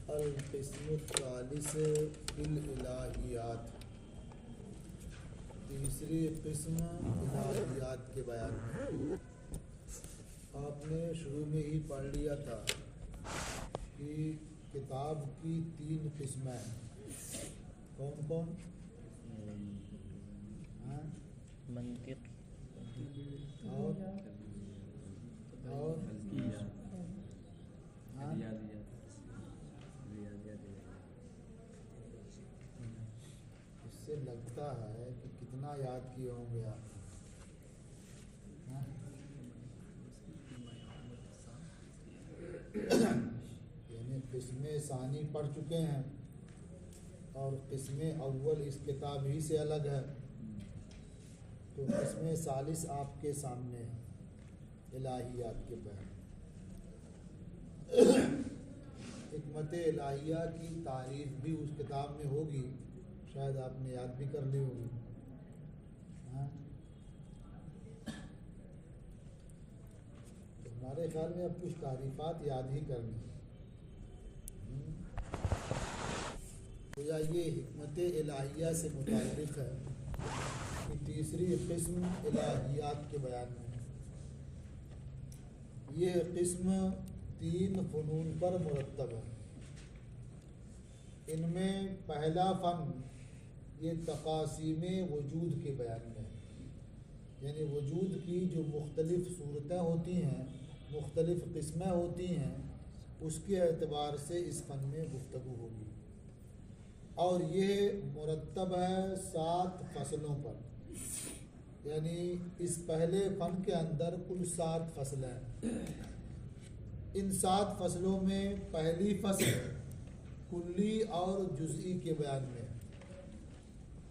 القسم الثالث فی الالہیات، تیسری قسم الہیات کے بیان میں آپ نے شروع میں ہی پڑھ لیا تھا کہ کتاب کی 3 قسمیں ہیں۔ کون کون؟ منطق اور اس سے لگتا ہے کہ کتنا یاد کیے ہوں گے آپ؟ یعنی قسم ثانی پڑھ چکے ہیں اور قسم اول اس کتاب ہی سے الگ ہے، تو قسم ثالث آپ کے سامنے ہے، الہیات کے بیان۔ حکمت الہیہ کی تعریف بھی اس کتاب میں ہوگی، شاید آپ نے یاد بھی کر لی ہوگی۔ تو ہمارے خیال میں اب کچھ تعریفات یاد ہی کرنی ہے۔ تو یہ حکمت الہیہ سے متعلق ہے کہ تیسری قسم الہیات کے بیان میں ہے۔ یہ قسم 3 فنون پر مرتب ہے۔ ان میں پہلا فن یہ تقاسیم وجود کے بیان میں ہے، یعنی وجود کی جو مختلف صورتیں ہوتی ہیں، مختلف قسمیں ہوتی ہیں، اس کے اعتبار سے اس فن میں گفتگو ہوگی، اور یہ مرتب ہے 7 فصلوں پر، یعنی اس پہلے فن کے اندر کل 7 فصلیں ہیں۔ ان 7 فصلوں میں پہلی فصل کلی اور جزئی کے بیان میں ہے۔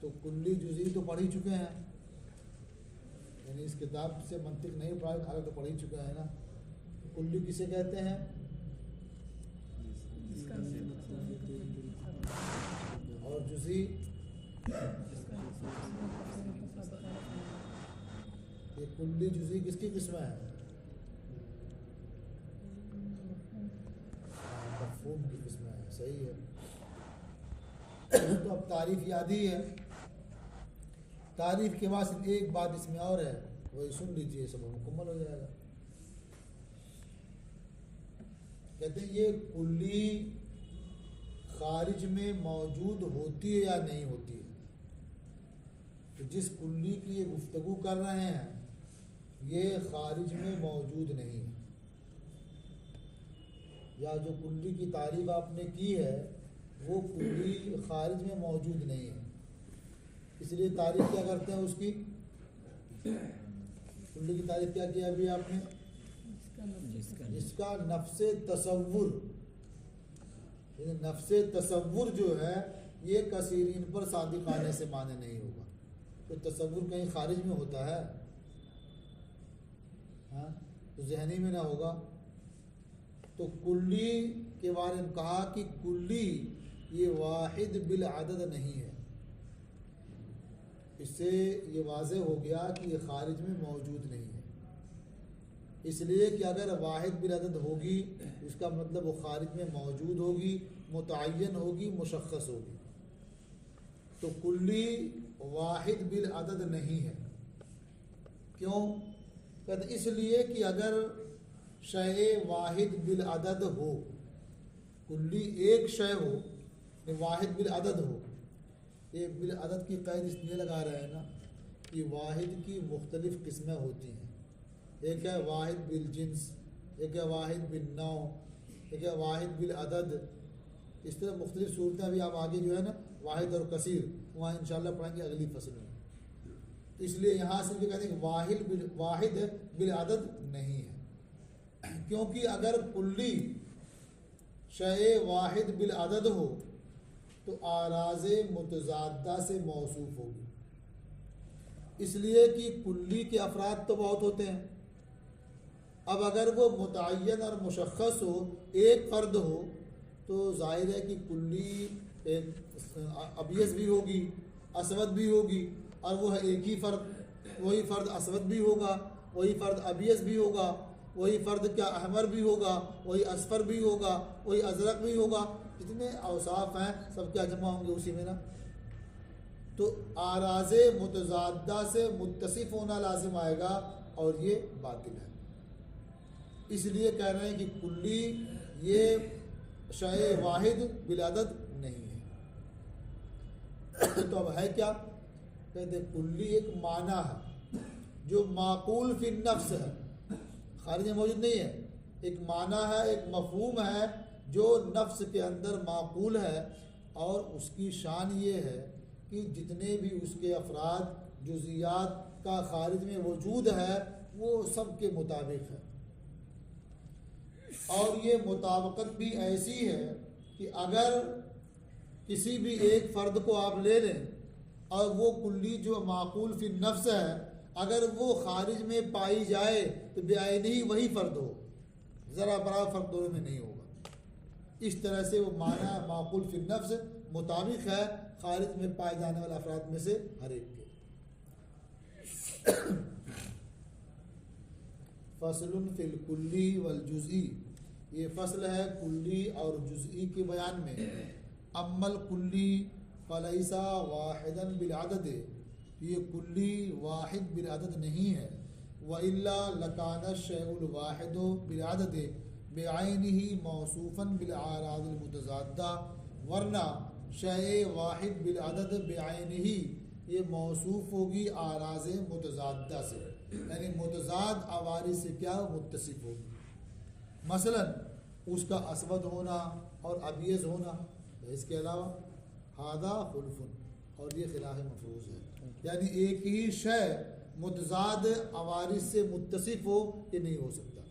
تو کلی جزئی تو پڑھ ہی چکے ہیں، یعنی اس کتاب سے منطق نہیں پڑھا، آگے تو پڑھ ہی چکے ہیں نا۔ کلی کسے کہتے ہیں؟ اور جزئی؟ یہ کلی جزئی کس کی قسمیں ہیں؟ مفہوم کی قسمیں ہیں، صحیح ہے۔ تو اب تعریف یاد ہی ہے، تعریف کے بعد ایک بات اس میں اور ہے، وہی سن لیجئے، سب مکمل ہو جائے گا۔ کہتے ہیں یہ کلی خارج میں موجود ہوتی ہے یا نہیں ہوتی ہے؟ تو جس کلی کی یہ گفتگو کر رہے ہیں یہ خارج میں موجود نہیں ہے، یا جو کلی کی تعریف آپ نے کی ہے وہ کلی خارج میں موجود نہیں ہے، اس لیے تعریف کیا کرتے ہیں اس کی؟ کلی کی تعریف کیا کیا ابھی آپ نے؟ جس کا نفس تصور، یعنی نفس تصور جو ہے یہ کثیرین پر صادقانے سے معنی نہیں ہوگا۔ تو تصور کہیں خارج میں ہوتا ہے؟ تو ذہنی میں نہ ہوگا۔ تو کلی کے بارے میں کہا کہ کلی یہ واحد بالعدد نہیں ہے، اس سے یہ واضح ہو گیا کہ یہ خارج میں موجود نہیں ہے، اس لیے کہ اگر واحد بالعدد ہوگی اس کا مطلب وہ خارج میں موجود ہوگی، متعین ہوگی، مشخص ہوگی۔ تو کلی واحد بالعدد نہیں ہے، کیوں؟ کہتے اس لیے کہ اگر شے واحد بالعدد ہو، کلی ایک شے ہو، واحد بالعدد ہو، یہ بالعدد کی قید اس لیے لگا رہے ہیں نا کہ واحد کی مختلف قسمیں ہوتی ہیں، ایک ہے واحد بالجنس، ایک ہے واحد بالنوع، ایک ہے واحد بالعدد، اس طرح مختلف صورتیں ابھی آپ آگے جو ہے نا واحد اور کثیر وہاں انشاءاللہ پڑھیں گے اگلی فصل میں۔ تو اس لیے یہاں سے کہتے ہیں کہ واحد بالعدد نہیں ہے، کیونکہ اگر کلی شے واحد بالعدد ہو تو اعراض متضادہ سے موصوف ہوگی، اس لیے کہ کلی کے افراد تو بہت ہوتے ہیں، اب اگر وہ متعین اور مشخص ہو، ایک فرد ہو، تو ظاہر ہے کہ کلی ابیض بھی ہوگی، اسود بھی ہوگی، اور وہ ہے ایک ہی فرد، وہی فرد اسود بھی ہوگا، وہی فرد ابیض بھی ہوگا، وہی فرد کیا احمر بھی ہوگا، وہی اصفر بھی ہوگا، وہی ازرق بھی ہوگا، جتنے اوصاف ہیں سب کیا جمع ہوں گے اسی میں نا. تو آراز متضادہ سے متصف ہونا لازم آئے گا اور یہ باطل ہے. اس لیے کہہ رہے ہیں کہ کلی یہ شے واحد بالعدد نہیں ہے. تو اب ہے کیا؟ کہتے کلی ایک معنی ہے جو معقول فی النفس ہے، خارج میں موجود نہیں ہے. ایک معنی ہے، ایک مفہوم ہے جو نفس کے اندر معقول ہے، اور اس کی شان یہ ہے کہ جتنے بھی اس کے افراد جزیات کا خارج میں وجود ہے وہ سب کے مطابق ہے. اور یہ مطابقت بھی ایسی ہے کہ اگر کسی بھی ایک فرد کو آپ لے لیں اور وہ کلی جو معقول فی النفس ہے اگر وہ خارج میں پائی جائے تو بعین ہی وہی فرد ہو، ذرا برابر فرق دونوں میں نہیں ہوگا. اس طرح سے وہ معنی معقول فی النفس مطابق ہے خارج میں پائے جانے والے افراد میں سے ہر ایک کے. فصل فی الکلی والجزئی، یہ فصل ہے کلی اور جزئی کے بیان میں. امل کلی فلیسا واحدا بالعدد، یہ کلی واحد بالعدد نہیں ہے. وَإِلَّا لَكَانَ الشَّيْءُ الْوَاحِدُ بِالْعَدَدِ بِعَيْنِهِ مَوْصُوفًا بِالْأَعْرَاضِ الْمُتَضَادَّةِ، ورنہ شے واحد بالعدد بعینہ یہ موصوف ہوگی اعراض متضادہ سے، یعنی متضاد عوارض سے کیا متصف ہوگی. مثلا اس کا اسود ہونا اور ابیض ہونا، اس کے علاوہ ہادہ خلف، اور یہ خلاف مفروض ہے. یعنی ایک ہی شے متضاد عوارض سے متصف ہو یہ نہیں ہو سکتا.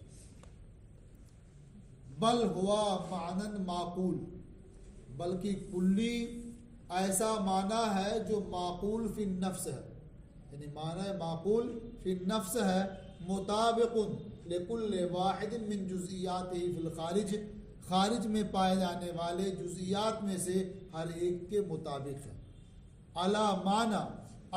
بل ہوا معنی معقول، بلکہ کلی ایسا معنی ہے جو معقول فی النفس ہے، یعنی معنی معقول فی النفس ہے. مطابق لکل واحد من جزئیاتہ فی الخارج، خارج میں پائے جانے والے جزئیات میں سے ہر ایک کے مطابق ہے. علی معنی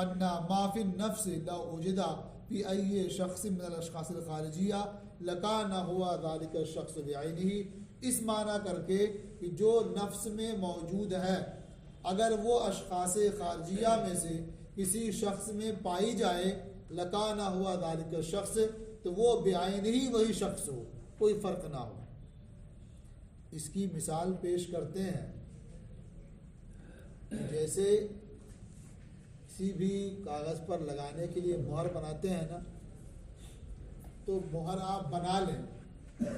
ان ما فی النفس لا وجد فی ای شخص من الاشخاص الخارجیہ لکان ہوا ذالک الشخص بعینہ، اس معنی کر کے کہ جو نفس میں موجود ہے اگر وہ اشخاص خارجیہ میں سے کسی شخص میں پائی جائے، لکان ہوا ذالک الشخص، تو وہ بعینہ ہی وہی شخص ہو، کوئی فرق نہ ہو. اس کی مثال پیش کرتے ہیں، جیسے کسی بھی کاغذ پر لگانے کے لیے مہر بناتے ہیں نا، تو مہر آپ بنا لیں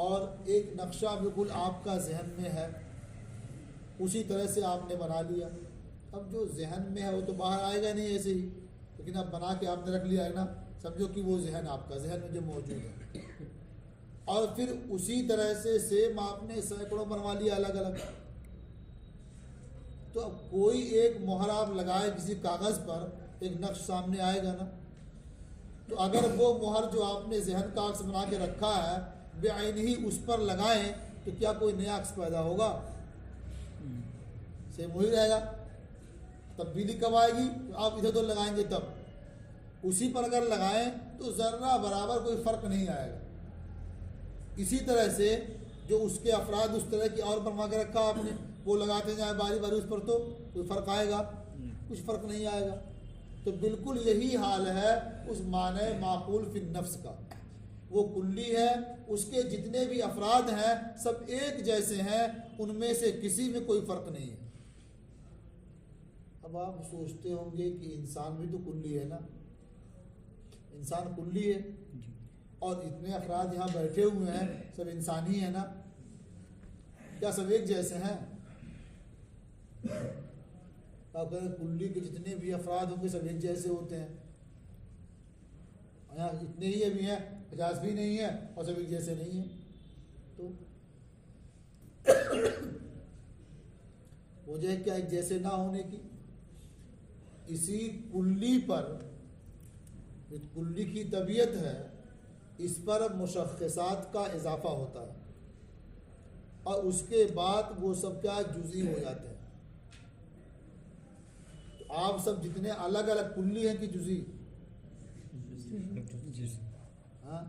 اور ایک نقشہ بالکل آپ کا ذہن میں ہے، اسی طرح سے آپ نے بنا لیا. اب جو ذہن میں ہے وہ تو باہر آئے گا نہیں ایسے ہی، لیکن اب بنا کے آپ نے رکھ لیا ہے نا، سمجھو کہ وہ ذہن آپ کا ذہن میں جو موجود ہے. اور پھر اسی طرح سے سیم آپ نے سینکڑوں بنوا لیا الگ الگ. تو اب کوئی ایک مہر آپ لگائے کسی کاغذ پر، ایک نقش سامنے آئے گا نا، تو اگر وہ مہر جو آپ نے ذہن کا عکس بنا کے رکھا ہے بعین ہی اس پر لگائیں تو کیا کوئی نیا عکس پیدا ہوگا؟ سیم وہی رہے گا. تبدیلی کب آئے گی؟ آپ ادھر ادھر لگائیں گے تب. اسی پر اگر لگائیں تو ذرہ برابر کوئی فرق نہیں آئے گا. اسی طرح سے جو اس کے افراد اس طرح کی اور بنوا کے رکھا آپ نے، وہ لگاتے جائیں باری باری اس پر، تو کوئی فرق آئے گا؟ کچھ فرق نہیں آئے گا. تو بالکل یہی حال ہے اس معنی معقول فی النفس کا. وہ کلی ہے، اس کے جتنے بھی افراد ہیں سب ایک جیسے ہیں، ان میں سے کسی میں کوئی فرق نہیں ہے. اب آپ سوچتے ہوں گے کہ انسان بھی تو کلی ہے نا، انسان کلی ہے اور اتنے افراد یہاں بیٹھے ہوئے ہیں سب انسان ہی ہیں نا، کیا سب ایک جیسے ہیں؟ آپ کہیں کلی کے جتنے بھی افراد ہوں گے سب ایک جیسے ہوتے ہیں. یہاں اتنے ہی بھی ہیں، 50 بھی نہیں ہیں اور سب ایک جیسے نہیں ہیں. تو وجہ کیا ایک جیسے نہ ہونے کی؟ اسی کلی پر، کلی کی طبیعت ہے، اس پر مشخصات کا اضافہ ہوتا ہے اور اس کے بعد وہ سب کیا جزئی ہو جاتے ہیں. تو آپ سب جتنے الگ الگ کلی ہیں کہ جزئی؟ ہاں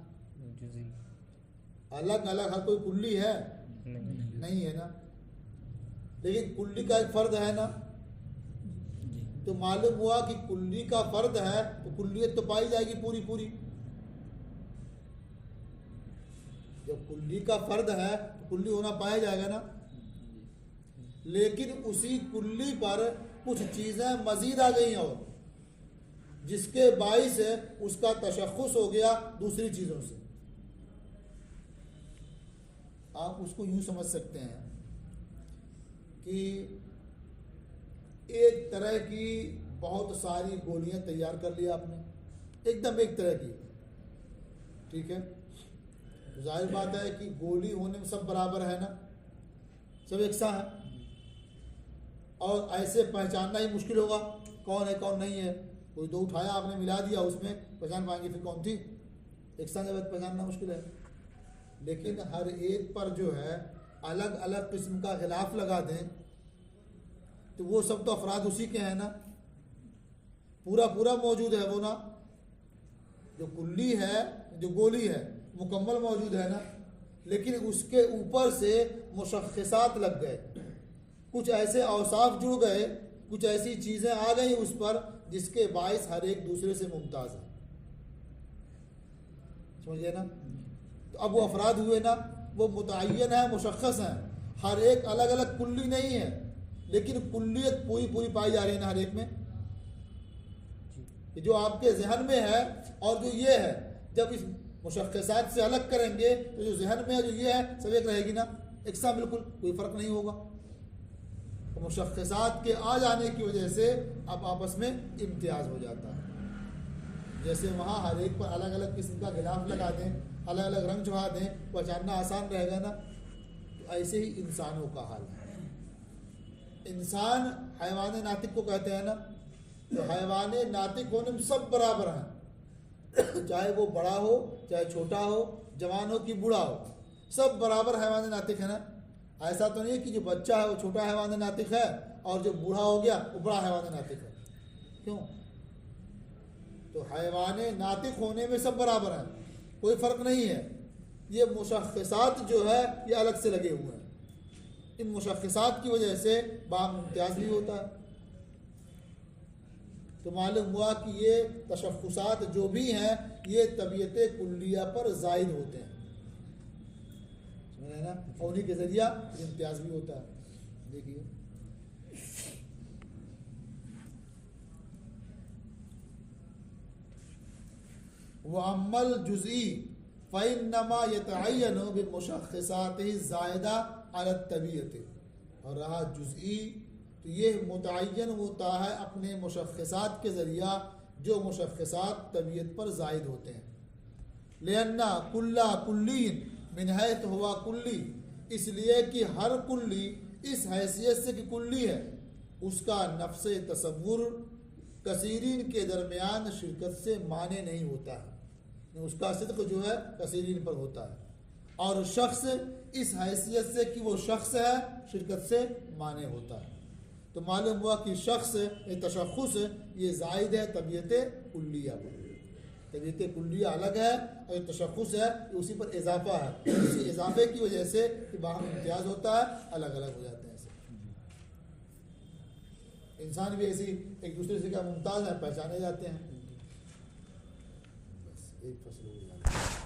الگ الگ ہر کوئی کلی ہے نہیں ہے نا. لیکن کلی کا ایک فرد ہے نا، تو معلوم ہوا کہ کلی کا فرد ہے تو کلیت تو پائی جائے گی پوری پوری. جب کلی کا فرد ہے تو کلی ہونا پایا جائے گا نا. لیکن اسی کلی پر کچھ چیزیں مزید آ گئی اور جس کے باعث اس کا تشخص ہو گیا دوسری چیزوں سے. آپ اس کو یوں سمجھ سکتے ہیں کہ ایک طرح کی بہت ساری گولیاں تیار کر لیا آپ نے، ایک دم ایک طرح کی، ٹھیک ہے. ظاہر بات ہے کہ گولی ہونے میں سب برابر ہے نا، سب یکساں ہے، اور ایسے پہچاننا ہی مشکل ہوگا کون ہے کون نہیں ہے. کوئی دو اٹھایا آپ نے ملا دیا اس میں، پہچان پائیں گے پھر کون تھی؟ یکساں جب پہچاننا مشکل ہے. لیکن ہر ایک پر جو ہے الگ الگ قسم کا غلاف لگا دیں تو وہ سب تو افراد اسی کے ہیں نا، پورا پورا موجود ہے وہ نا. جو کلی ہے، جو گولی ہے مکمل موجود ہے نا، لیکن اس کے اوپر سے مشخصات لگ گئے، کچھ ایسے اوصاف جڑ گئے، کچھ ایسی چیزیں آ گئیں اس پر جس کے باعث ہر ایک دوسرے سے ممتاز ہے. سمجھے نا؟ تو اب وہ افراد ہوئے نا، وہ متعین ہیں، مشخص ہیں، ہر ایک الگ الگ کلی نہیں ہے، لیکن کلیت پوری پوری پائی جا رہی ہے نا ہر ایک میں. جو آپ کے ذہن میں ہے اور جو یہ ہے، جب اس مشخصات سے الگ کریں گے تو جو ذہن میں ہے جو یہ ہے سب ایک رہے گی نا، یکساں، بالکل کوئی فرق نہیں ہوگا. مشخصات کے آ جانے کی وجہ سے اب آپس میں امتیاز ہو جاتا ہے. جیسے وہاں ہر ایک پر الگ الگ قسم کا غلاف لگا دیں، الگ الگ رنگ چڑھا دیں، پہچاننا آسان رہے گا نا. تو ایسے ہی انسانوں کا حال ہے. انسان حیوان ناطق کو کہتے ہیں نا، تو حیوان ناطق ہونے میں سب برابر ہیں، چاہے وہ بڑا ہو چاہے چھوٹا ہو، جوان ہو کہ بوڑھا ہو، سب برابر حیوان ناطق ہے نا. ایسا تو نہیں کہ جو بچہ ہے وہ چھوٹا حیوان ناطق ہے اور جو بوڑھا ہو گیا وہ بڑا حیوان ناطق ہے. کیوں؟ تو حیوان ناطق ہونے میں سب برابر ہیں، کوئی فرق نہیں ہے. یہ مشخصات جو ہے یہ الگ سے لگے ہوئے ہیں، ان مشخصات کی وجہ سے باہم امتیاز بھی ہوتا ہے. تو معلوم ہوا کہ یہ تشخصات جو بھی ہیں یہ طبیعت کلیہ پر زائد ہوتے ہیں، سمجھ نا، اور انہیں کے ذریعہ امتیاز بھی ہوتا ہے. دیکھیے وَأَمَّا الْجُزْئِي فَإِنَّمَا يَتَعَيَّنُ بِالْمُشَخِّصَاتِ الزَّائِدَةِ عَلَى الطَّبِيعَةِ. اور رہا جزئی تو یہ متعین ہوتا ہے اپنے مشخصات کے ذریعہ جو مشخصات طبیعت پر زائد ہوتے ہیں. لِأَنَّ كُلَّ كُلِّيٍ مِنْ حَيْثُ هُوَ كُلِّ، اس لیے کہ ہر کلی اس حیثیت سے کہ کلی ہے، اس کا نفس تصور کثیرین کے درمیان شرکت سے مانے نہیں ہوتا ہے، اس کا صدق جو ہے کثیرین پر ہوتا ہے. اور شخص اس حیثیت سے کہ وہ شخص ہے شرکت سے مانے ہوتا ہے. تو معلوم ہوا کہ شخص تشخص یہ زائد ہے طبیعت کلیہ پر. طبیعت کلیہ الگ ہے اور یہ تشخص ہے کہ اسی پر اضافہ ہے، اسی اضافے کی وجہ سے کہ باہم امتیاز ہوتا ہے، الگ الگ ہو جاتے ہیں. انسان بھی ایسی ایک دوسرے سے کیا ممتاز ہیں، پہچانے جاتے ہیں. بس ایک فصل ہو جاتا ہے.